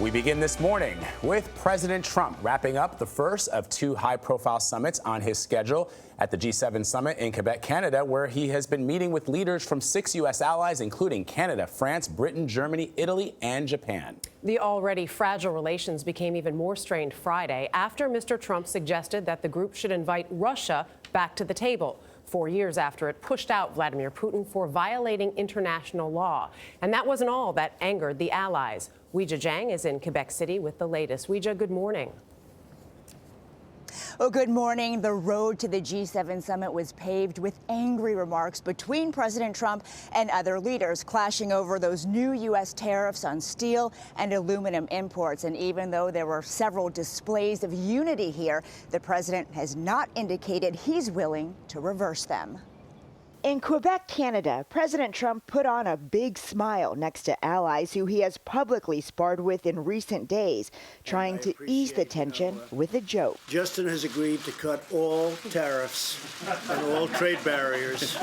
We begin this morning with President Trump wrapping up the first of two high-profile summits on his schedule at the G7 summit in Quebec, Canada, where he has been meeting with leaders from 6 U.S. allies, including Canada, France, Britain, Germany, Italy, and Japan. The already fragile relations became even more strained Friday after Mr. Trump suggested that the group should invite Russia back to the table, 4 years after it pushed out Vladimir Putin for violating international law. And that wasn't all that angered the allies. Weijia Jiang is in Quebec City with the latest. Weijia, good morning. Well, good morning. The road to the G7 summit was paved with angry remarks between President Trump and other leaders, clashing over those new U.S. tariffs on steel and aluminum imports. And even though there were several displays of unity here, the president has not indicated he's willing to reverse them. In Quebec, Canada, President Trump put on a big smile next to allies who he has publicly sparred with in recent days, trying to ease the tension with a joke. Justin has agreed to cut all tariffs and all trade barriers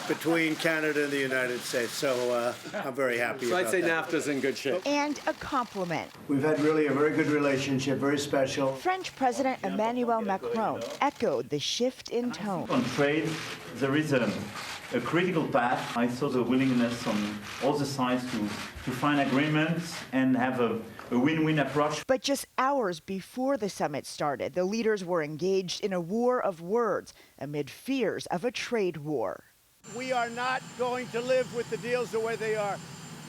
between Canada and the United States. So I'm very happy about that. So I'd say NAFTA's in good shape. And a compliment. We've had really a very good relationship, very special. French President Emmanuel Macron echoed the shift in tone. On trade, there is a critical path. I saw the willingness on all the sides to find agreements and have a win-win approach. But just hours before the summit started, the leaders were engaged in a war of words amid fears of a trade war. We are not going to live with the deals the way they are.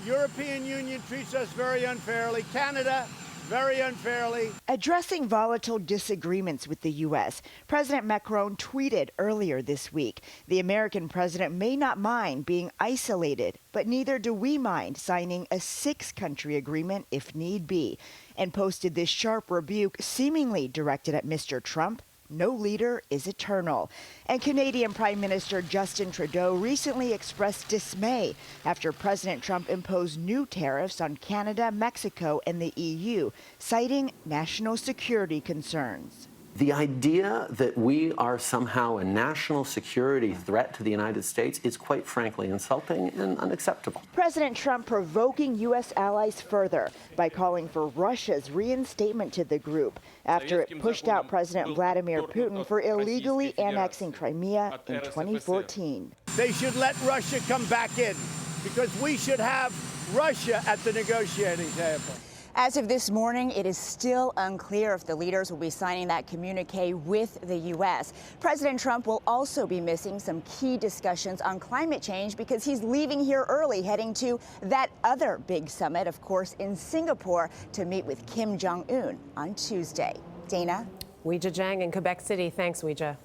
European Union treats us very unfairly. Canada, very unfairly. Addressing volatile disagreements with the U.S., President Macron tweeted earlier this week, the American president may not mind being isolated, but neither do we mind signing a 6-country agreement if need be, and posted this sharp rebuke seemingly directed at Mr. Trump. No leader is eternal. And Canadian Prime Minister Justin Trudeau recently expressed dismay after President Trump imposed new tariffs on Canada, Mexico, and the EU, citing national security concerns. The idea that we are somehow a national security threat to the United States is quite frankly insulting and unacceptable. President Trump provoking U.S. allies further by calling for Russia's reinstatement to the group after it pushed out President Vladimir Putin for illegally annexing Crimea in 2014. They should let Russia come back in because we should have Russia at the negotiating table. As of this morning, it is still unclear if the leaders will be signing that communique with the U.S. President Trump will also be missing some key discussions on climate change because he's leaving here early, heading to that other big summit, of course, in Singapore to meet with Kim Jong-un on Tuesday. Dana? Weijia Jiang in Quebec City. Thanks, Weijia.